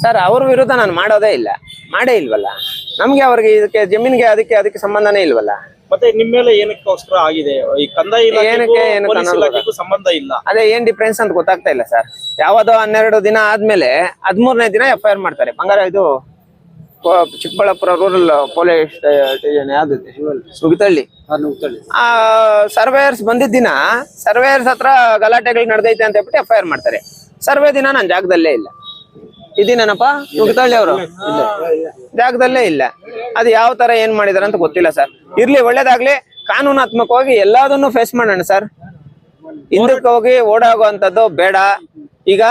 Sir ಅವ್ರ ವಿರುದ್ಧ ನಾನು ಮಾಡೋದೇ ಇಲ್ಲ, ಮಾಡೇ ಇಲ್ವಲ್ಲ. ನಮ್ಗೆ ಅವ್ರಿಗೆ ಇದಕ್ಕೆ ಜಮೀನ್ಗೆ ಅದಕ್ಕೆ ಸಂಬಂಧನೇ ಇಲ್ವಲ್ಲ. ಮತ್ತೆ ನಿಮ್ಮ ಮೇಲೆ ಏನಕ್ಕೋಸ್ಕರ ಆಗಿದೆ? ಈ ಕಂದಾಯ ಇಲಾಖೆಗೂ ಸಂಬಂಧ ಇಲ್ಲ, ಅದೇ ಏನ್ ಡಿಫ್ರೆನ್ಸ್ ಅಂತ ಗೊತ್ತಾಗ್ತಾ ಇಲ್ಲ ಸರ್. ಯಾವ್ದೋ 12 ದಿನ ಆದ್ಮೇಲೆ 13ನೇ ದಿನ FIR ಮಾಡ್ತಾರೆ. ಬಂಗಾರ ಇದು ಚಿಕ್ಕಬಳ್ಳಾಪುರ ರೂರಲ್ ಪೊಲೀಸ್ ಸ್ಟೇಷನ್ ಯಾವ್ದು ನುಗ್ತಳ್ಳಿ. ಆ ಸರ್ವೇಯರ್ಸ್ ಬಂದಿದ್ದ ದಿನ ಸರ್ವೇಯರ್ಸ್ ಹತ್ರ ಗಲಾಟೆಗಳು ನಡೆದೈತೆ ಅಂತ ಹೇಳ್ಬಿಟ್ಟು FIR ಮಾಡ್ತಾರೆ. ಸರ್ವೆ ದಿನ ನಾನು ಜಾಗದಲ್ಲೇ ಇಲ್ಲ, ಇದೀನಪ್ಪ ನುಗ್ತಳ್ಳಿ ಅವರು ಜಾಗದಲ್ಲೇ ಇಲ್ಲ. ಅದು ಯಾವ ತರ ಏನ್ ಮಾಡಿದಾರೆ ಅಂತ ಗೊತ್ತಿಲ್ಲ ಸರ್. ಇರ್ಲಿ, ಒಳ್ಳೇದಾಗ್ಲಿ. ಕಾನೂನಾತ್ಮಕವಾಗಿ ಎಲ್ಲದನ್ನು ಫೇಸ್ ಮಾಡೋಣ ಸರ್. ಹಿಂದಕ್ಕೆ ಹೋಗಿ ಓಡಾಗುವಂತದ್ದು ಬೇಡ. ಈಗ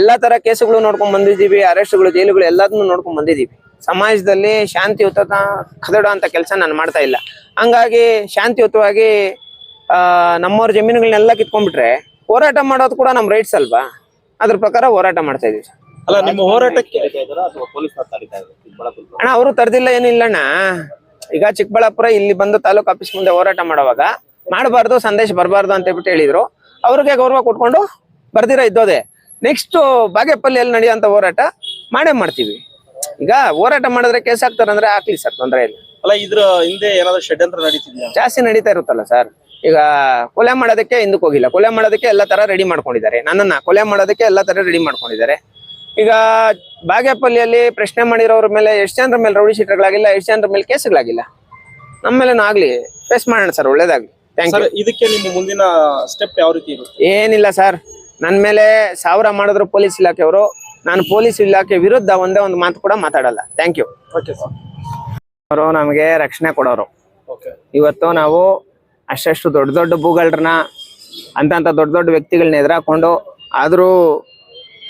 ಎಲ್ಲಾ ತರ ಕೇಸುಗಳು ನೋಡ್ಕೊಂಡ್ ಬಂದಿದೀವಿ, ಅರೆಸ್ಟ್ಗಳು, ಜೈಲುಗಳು ಎಲ್ಲದನ್ನು ನೋಡ್ಕೊಂಡ್ ಬಂದಿದೀವಿ. ಸಮಾಜದಲ್ಲಿ ಶಾಂತಿಯುತ ಕದಡ ಅಂತ ಕೆಲಸ ನಾನು ಮಾಡ್ತಾ ಇಲ್ಲ. ಹಂಗಾಗಿ ಶಾಂತಿಯುತವಾಗಿ ನಮ್ಮವ್ರ ಜಮೀನುಗಳನ್ನೆಲ್ಲ ಕಿತ್ಕೊಂಡ್ಬಿಟ್ರೆ ಹೋರಾಟ ಮಾಡೋದು ಕೂಡ ನಮ್ ರೈಟ್ಸ್ ಅಲ್ವಾ? ಅದ್ರ ಪ್ರಕಾರ ಹೋರಾಟ ಮಾಡ್ತಾ ಇದೀವಿ ಸರ್. ಅಲ್ಲ, ನಿಮ್ಮ ಹೋರಾಟಕ್ಕೆ ಅಣ್ಣ ಅವರು ತರದಿಲ್ಲ, ಏನಿಲ್ಲ ಅಣ್ಣ. ಈಗ ಚಿಕ್ಕಬಳ್ಳಾಪುರ ಇಲ್ಲಿ ಬಂದು ತಾಲೂಕ್ ಆಫೀಸ್ ಮುಂದೆ ಹೋರಾಟ ಮಾಡುವಾಗ ಮಾಡಬಾರ್ದು, ಸಂದೇಶ ಬರಬಾರ್ದು ಅಂತ ಹೇಳ್ಬಿಟ್ಟು ಹೇಳಿದ್ರು. ಅವ್ರಿಗೆ ಗೌರವ ಕೊಟ್ಕೊಂಡು ಬರ್ದಿರ ಇದ್ದೋದೆ. ನೆಕ್ಸ್ಟ್ ಬಾಗೇಪಲ್ಲಿಯಲ್ಲಿ ನಡೆಯುವಂತ ಹೋರಾಟ ಮಾಡೇ ಮಾಡ್ತೀವಿ. ಈಗ ಹೋರಾಟ ಮಾಡಿದ್ರೆ ಕೇಸ್ ಹಾಕ್ತಾರಂದ್ರೆ ಹಾಕ್ಲಿ ಸರ್, ತೊಂದರೆ ಇಲ್ಲ. ಅಲ್ಲ, ಇದ್ರ ಹಿಂದೆ ಏನಾದ್ರು ಷಡ್ಯಂತ್ರ ನಡೀತಿದ್ಯಾ? ಜಾಸ್ತಿ ನಡೀತಾ ಇರುತ್ತಲ್ಲ ಸರ್. ಈಗ ಕೊಲೆ ಮಾಡೋದಕ್ಕೆ ಹಿಂದಕ್ಕೆ ಹೋಗಿಲ್ಲ, ಕೊಲೆ ಮಾಡೋದಕ್ಕೆ ಎಲ್ಲ ತರ ರೆಡಿ ಮಾಡ್ಕೊಂಡಿದ್ದಾರೆ. ನನ್ನನ್ನ ಕೊಲೆ ಮಾಡೋದಕ್ಕೆ ಎಲ್ಲ ತರ ರೆಡಿ ಮಾಡ್ಕೊಂಡಿದ್ದಾರೆ. ಈಗ ಬಾಗೇಪಲ್ಲಿಯಲ್ಲಿ ಪ್ರಶ್ನೆ ಮಾಡಿರೋರ ಮೇಲೆ ಎಷ್ಟು ಜನರ ಮೇಲೆ ರೌಡಿ ಶೀಟರ್ಗಳಾಗಿಲ್ಲ, ಎಷ್ಟು ಜನರ ಮೇಲೆ ಕೇಸ್ಗಳಾಗಿಲ್ಲ. ನಮ್ಮ ಮೇಲೇನೂ ಆಗ್ಲಿ, ಫೇಸ್ ಮಾಡೋಣ ಸರ್, ಒಳ್ಳೇದಾಗ್ಲಿ. Thank you. ಇದಕ್ಕೆ ನಿಮ್ಮ ಮುಂದಿನ ಸ್ಟೆಪ್ ಯಾವ ರೀತಿ ಇರುತ್ತೆ? ಏನಿಲ್ಲ ಸರ್, ನನ್ನ ಮೇಲೆ 1000 ಮಾಡಿದ್ರು ಪೊಲೀಸ್ ಇಲಾಖೆಯವರು. ನಾನು ಪೊಲೀಸ್ ಇಲಾಖೆ ವಿರುದ್ಧ ಒಂದೇ ಒಂದು ಮಾತು ಕೂಡ ಮಾತಾಡಲ್ಲ. Thank you. Okay sir. ಅವರು ನಮಗೆ ರಕ್ಷಣೆ ಕೊಡೋರು. ಇವತ್ತು ನಾವು ಅಷ್ಟು ದೊಡ್ಡ ಭೂಗಳನ್ನ ಅಂತ ದೊಡ್ಡ ವ್ಯಕ್ತಿಗಳನ್ನ ಎದುರಾಕೊಂಡು ಆದರೂ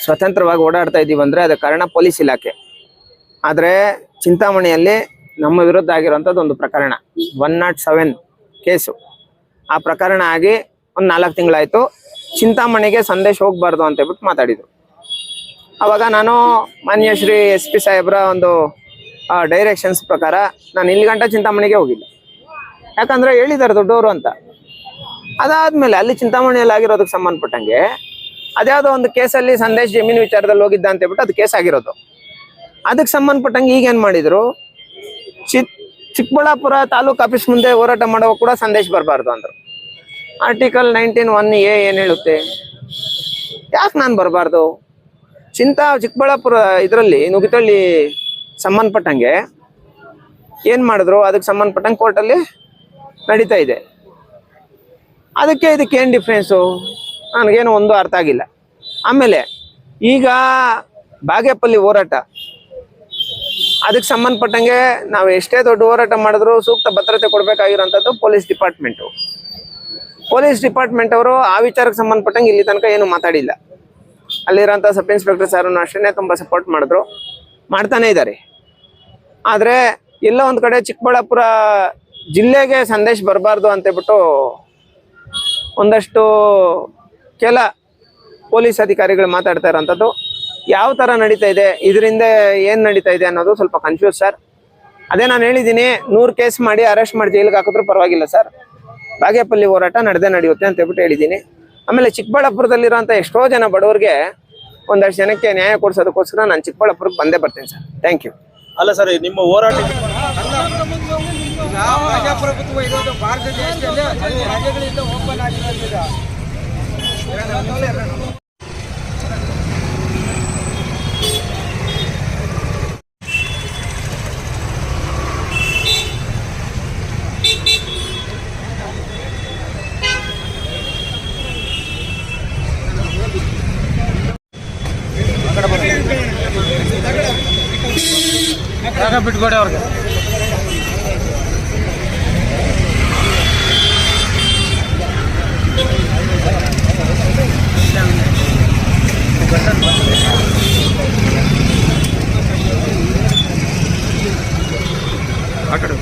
ಸ್ವತಂತ್ರವಾಗಿ ಓಡಾಡ್ತಾ ಇದ್ದೀವಿ ಅಂದ್ರೆ ಅದಕ್ಕೆ ಕಾರಣ ಪೊಲೀಸ್ ಇಲಾಖೆ. ಆದರೆ ಚಿಂತಾಮಣಿಯಲ್ಲಿ ನಮ್ಮ ವಿರುದ್ಧ ಆಗಿರುವಂಥದ್ದು ಒಂದು ಪ್ರಕರಣ, 107 ಕೇಸು. ಆ ಪ್ರಕರಣ ಆಗಿ ಒಂದು 4 ತಿಂಗಳಾಯ್ತು. ಚಿಂತಾಮಣಿಗೆ ಸಂದೇಶ ಹೋಗ್ಬಾರ್ದು ಅಂತ ಹೇಳ್ಬಿಟ್ಟು ಮಾತಾಡಿದ್ರು. ಅವಾಗ ನಾನು ಮಾನ್ಯ ಶ್ರೀ SP ಸಾಹೇಬ್ರ ಒಂದು ಡೈರೆಕ್ಷನ್ಸ್ ಪ್ರಕಾರ ನಾನು ಇಲ್ಲಿ ಗಂಟ ಚಿಂತಾಮಣಿಗೆ ಹೋಗಿಲ್ಲ. ಯಾಕಂದ್ರೆ ಹೇಳಿದ್ದಾರೆ ದೊಡ್ಡವರು ಅಂತ. ಅದಾದ್ಮೇಲೆ ಅಲ್ಲಿ ಚಿಂತಾಮಣಿಯಲ್ಲಿ ಆಗಿರೋದಕ್ಕೆ ಸಂಬಂಧಪಟ್ಟಂಗೆ ಅದ್ಯಾವುದೋ ಒಂದು ಕೇಸಲ್ಲಿ ಸಂದೇಶ್ ಜಮೀನು ವಿಚಾರದಲ್ಲಿ ಹೋಗಿದ್ದ ಅಂತ ಹೇಳ್ಬಿಟ್ಟು ಅದು ಕೇಸ್ ಆಗಿರೋದು. ಅದಕ್ಕೆ ಸಂಬಂಧಪಟ್ಟಂಗೆ ಈಗೇನ್ ಮಾಡಿದ್ರು, ಚಿಕ್ಕಬಳ್ಳಾಪುರ ತಾಲೂಕ್ ಆಫೀಸ್ ಮುಂದೆ ಹೋರಾಟ ಮಾಡುವ ಕೂಡ ಸಂದೇಶ ಬರಬಾರ್ದು ಅಂದ್ರು. ಆರ್ಟಿಕಲ್ 19(1)(a) ಏನ್ ಹೇಳುತ್ತೆ? ಯಾಕೆ ನಾನು ಬರಬಾರ್ದು? ಚಿಕ್ಕಬಳ್ಳಾಪುರ ಇದರಲ್ಲಿ ನುಗ್ತಳ್ಳಿ ಸಂಬಂಧಪಟ್ಟಂಗೆ ಏನ್ ಮಾಡಿದ್ರು, ಅದಕ್ಕೆ ಸಂಬಂಧಪಟ್ಟಂಗೆ ಕೋರ್ಟಲ್ಲಿ ನಡೀತಾ ಇದೆ. ಅದಕ್ಕೆ ಇದಕ್ಕೆ ಏನ್ ಡಿಫ್ರೆನ್ಸು ನನಗೇನು ಒಂದು ಅರ್ಥ ಆಗಿಲ್ಲ. ಆಮೇಲೆ ಈಗ ಬಾಗೇಪಲ್ಲಿ ಹೋರಾಟ, ಅದಕ್ಕೆ ಸಂಬಂಧಪಟ್ಟಂಗೆ ನಾವು ಎಷ್ಟೇ ದೊಡ್ಡ ಹೋರಾಟ ಮಾಡಿದ್ರು ಸೂಕ್ತ ಭದ್ರತೆ ಕೊಡ್ಬೇಕಾಗಿರೋಂಥದ್ದು ಪೊಲೀಸ್ ಡಿಪಾರ್ಟ್ಮೆಂಟು. ಪೊಲೀಸ್ ಡಿಪಾರ್ಟ್ಮೆಂಟ್ ಅವರು ಆ ವಿಚಾರಕ್ಕೆ ಸಂಬಂಧಪಟ್ಟಂಗೆ ಇಲ್ಲಿ ತನಕ ಏನು ಮಾತಾಡಿಲ್ಲ. ಅಲ್ಲಿರೋಂಥ ಸಬ್ ಇನ್ಸ್ಪೆಕ್ಟರ್ ಸಾರನ್ನು ಅಷ್ಟೇ ತುಂಬ ಸಪೋರ್ಟ್ ಮಾಡಿದ್ರು, ಮಾಡ್ತಾನೆ ಇದ್ದಾರೆ. ಆದರೆ ಎಲ್ಲ ಒಂದು ಕಡೆ ಚಿಕ್ಕಬಳ್ಳಾಪುರ ಜಿಲ್ಲೆಗೆ ಸಂದೇಶ ಬರಬಾರ್ದು ಅಂತೇಳ್ಬಿಟ್ಟು ಒಂದಷ್ಟು ಕೆಲ ಪೊಲೀಸ್ ಅಧಿಕಾರಿಗಳು ಮಾತಾಡ್ತಾ ಇರೋಂಥದ್ದು ಯಾವ ಥರ ನಡೀತಾ ಇದೆ, ಇದರಿಂದ ಏನು ನಡೀತಾ ಇದೆ ಅನ್ನೋದು ಸ್ವಲ್ಪ ಕನ್ಫ್ಯೂಸ್ ಸರ್. ಅದೇ ನಾನು ಹೇಳಿದ್ದೀನಿ, 100 ಕೇಸ್ ಮಾಡಿ ಅರೆಸ್ಟ್ ಮಾಡಿ ಜೈಲಿಗೆ ಹಾಕಿದ್ರು ಪರವಾಗಿಲ್ಲ ಸರ್, ಬಾಗೇಪಲ್ಲಿ ಹೋರಾಟ ನಡೆಯುತ್ತೆ ಅಂತ ಹೇಳ್ಬಿಟ್ಟು ಹೇಳಿದ್ದೀನಿ. ಆಮೇಲೆ ಚಿಕ್ಕಬಳ್ಳಾಪುರದಲ್ಲಿರೋಂಥ ಎಷ್ಟೋ ಜನ ಬಡವರಿಗೆ ಒಂದಷ್ಟು ಜನಕ್ಕೆ ನ್ಯಾಯ ಕೊಡಿಸೋದಕ್ಕೋಸ್ಕರ ನಾನು ಚಿಕ್ಕಬಳ್ಳಾಪುರಕ್ಕೆ ಬಂದೇ ಬರ್ತೀನಿ ಸರ್. Thank you. ಅಲ್ಲ ಸರ್, ನಿಮ್ಮ ಹೋರಾಟ ಪ್ರಜಾಪ್ರಭುತ್ವ ಇರೋದು ಭಾರತ ದೇಶದಲ್ಲಿ ರಾಜ್ಯಗಳಿಂದ ಓಪನ್ ಆಗಿರೋದಿಲ್ಲ. ಬಿಟ್ಕೊಡಿ ಅವ್ರಿಗೆ. ಆ ಕಡೆ